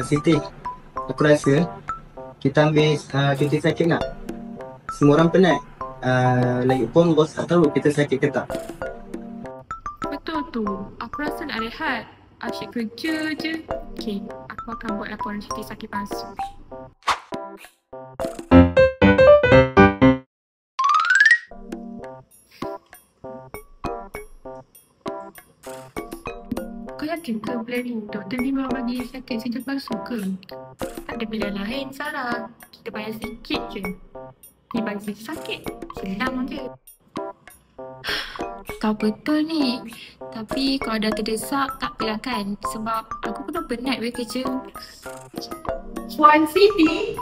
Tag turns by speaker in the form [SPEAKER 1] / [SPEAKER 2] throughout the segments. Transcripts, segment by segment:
[SPEAKER 1] Siti, aku rasa kita ambil cuti sakit nak. Semua orang penat. Lagipun bos tak tahu kita sakit ke tak.
[SPEAKER 2] Betul tu. Aku rasa nak rehat. Asyik kerja je. Okay, aku akan buat laporan cuti sakit palsu. Kau yakin ke bulan ni Dr. Lee memang bagi sakit sakit palsu ke? Tak ada pilihan lain, Sarah. Kita bayar sikit je. Ni bagi sakit. Senang je. Kau betul ni. Tapi kalau dah terdesak, tak apalah kan. Sebab aku pun dah penat weh kerja. Puan Siti.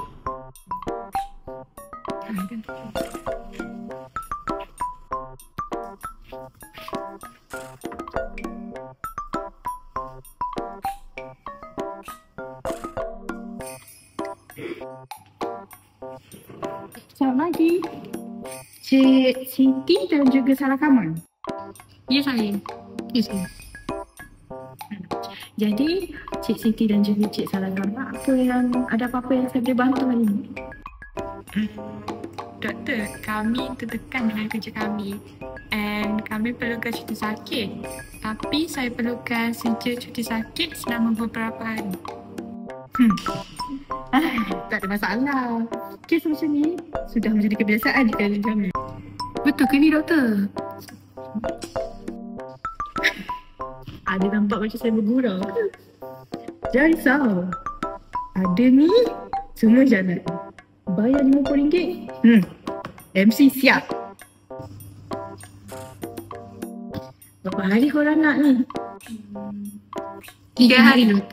[SPEAKER 2] Selamat pagi. Cik Siti dan juga Sarah Kamal. Ya saya. Ya saya. Jadi, Cik Siti dan juga Cik Sarah Kamal, ada apa-apa yang saya boleh bantu hari ini? Doktor, kami tertekan dengan kerja kami and kami perlukan cuti sakit. Tapi saya perlukan saja cuti sakit selama beberapa hari. Tak ada masalah. Kes macam ni sudah menjadi kebiasaan di kerja kami. Betul ke ni doktor? Ada nampak macam saya bergurau. Jangan risau. Ada ni semua jalan. Bayar RM50. MC siap. Berapa hari korang nak ni? 3 hari dulu.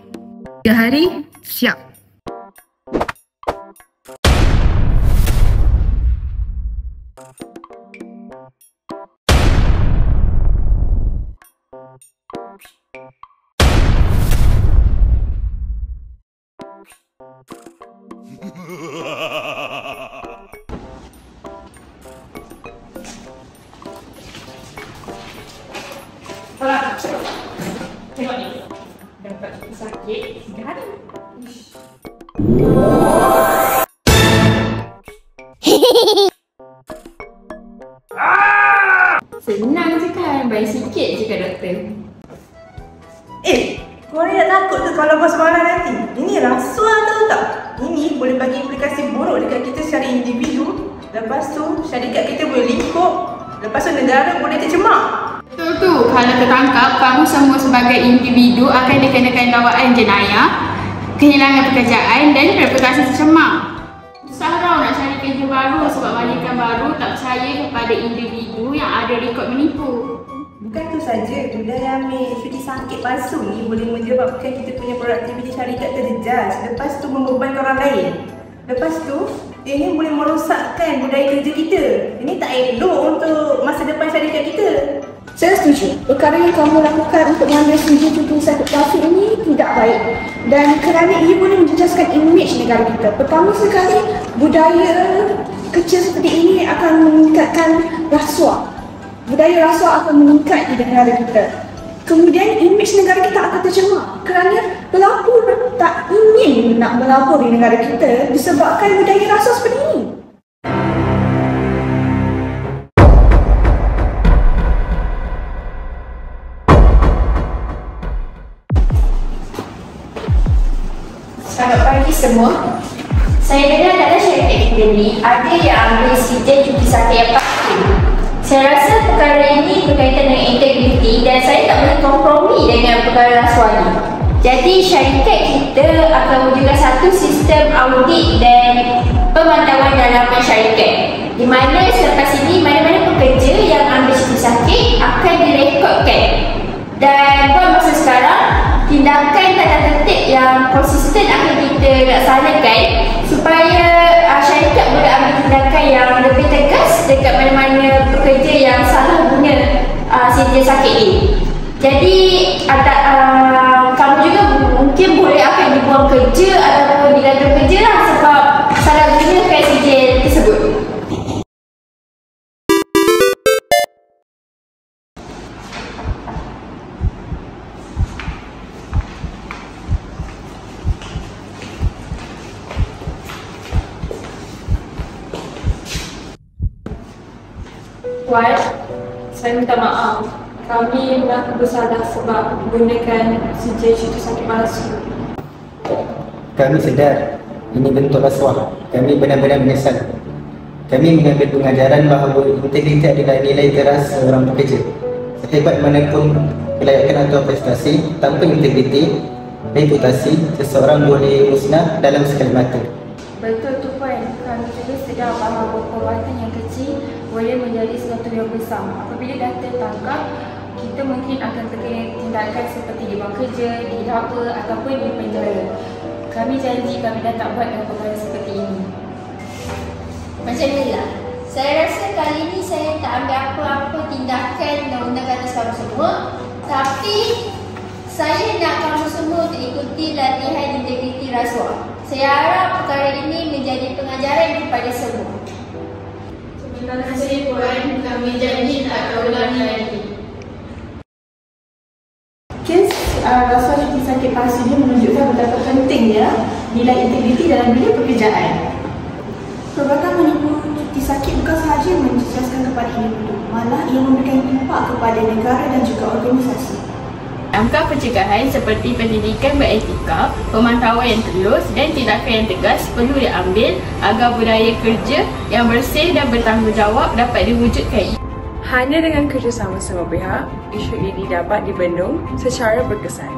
[SPEAKER 2] 3 hari siap. Tengok ni. Dapat sakit 3 hari. Senang je kan, bayar sikit je kan doktor.
[SPEAKER 3] Korang ni tak takut ke kalau bos marah nanti? Ini rasuah tahu tak? Ini boleh bagi implikasi buruk dekat kita secara individu. Lepas tu, syarikat kita boleh lingkup. Lepas tu, negara boleh tercemar.
[SPEAKER 2] Betul tu, kalau tertangkap, kamu semua sebagai individu akan dikenakan dakwaan jenayah, kehilangan pekerjaan dan reputasi tercemar. Susah tau nak cari kerja baru sebab majikan baru tak percaya kepada individu yang ada rekod menipu.
[SPEAKER 3] Bukan tu saja, budaya ambil cuti sakit palsu ni boleh menyebabkan kita punya produktiviti syarikat terjejas. Lepas tu membebankan orang lain. Lepas tu, ini boleh merosakkan budaya kerja kita. Ini tak elok untuk masa depan syarikat kita.
[SPEAKER 4] Saya setuju. Perkara yang kamu lakukan untuk mengambil setuju cuti sakit palsu ini tidak baik. Dan kerana ia boleh menjejaskan imej negara kita. Pertama sekali, budaya kerja seperti ini akan meningkatkan rasuah. Budaya rasuah akan meningkat di negara kita. Kemudian imej negara kita akan tercemar kerana pelapor tak ingin nak melapor di negara kita disebabkan budaya rasuah seperti ini.
[SPEAKER 5] Selamat pagi semua. Saya dengar dalam syarikat kita ni ada yang ambil sijil cuti sakit yang pasti. Saya rasa perkara ini berkaitan dengan integriti dan saya tak boleh kompromi dengan perkara rasuah ni. Jadi syarikat kita akan wujudkan satu sistem audit dan pemantauan dalaman syarikat, di mana selepas ini mana-mana pekerja yang ambil cuti sakit akan direkodkan. Dan buat masa sekarang, tindakan tata tertib yang konsisten akan kita laksanakan supaya syarikat boleh ambil tindakan yang lebih tegas dekat mana-mana pekerja yang salah guna sijil sakit ini. Jadi kamu juga mungkin boleh akan dibuang kerja ataupun digantung kerja lah sebab salah gunakan sijil tersebut. Puan, saya minta maaf. Kami mengaku bersalah sebab menggunakan sijil cuti sakit palsu.
[SPEAKER 1] Kami sedar ini bentuk rasuah. Kami benar-benar menyesal. Kami mengambil pengajaran bahawa integriti adalah nilai teras seorang pekerja. Sehebat manapun kelayakan atau prestasi, tanpa integriti, reputasi, seseorang boleh musnah dalam sekali mata.
[SPEAKER 5] Betul tu Puan, kami juga sedar bahawa perbuatan yang kecil boleh menjadi sesuatu yang besar. Apabila dah tertangkap, kita mungkin akan terkena tindakan seperti dibuang kerja, didakwa ataupun dipenjara. Kami janji kami dah tak buat perbuatan seperti ini.
[SPEAKER 6] Macam inilah. Saya rasa kali ini saya tak ambil apa-apa tindakan undang-undang atas kamu semua. Tapi saya nak kamu semua untuk ikuti latihan integriti rasuah. Saya harap perkara ini menjadi pengajaran kepada semua.
[SPEAKER 2] Terima kasih Puan, kami janji tak akan ulangi lagi.
[SPEAKER 3] Kes rasuah cuti sakit palsu ini menunjukkan betapa pentingnya nilai integriti dalam dunia pekerjaan.
[SPEAKER 4] Perbuatan menipu cuti sakit bukan sahaja menjejaskan kepada individu, malah ia memberikan impak kepada negara dan juga organisasi.
[SPEAKER 2] Langkah pencegahan seperti pendidikan beretika, pemantauan yang telus dan tindakan yang tegas perlu diambil agar budaya kerja yang bersih dan bertanggungjawab dapat diwujudkan.
[SPEAKER 7] Hanya dengan kerjasama semua pihak, isu ini dapat dibendung secara berkesan.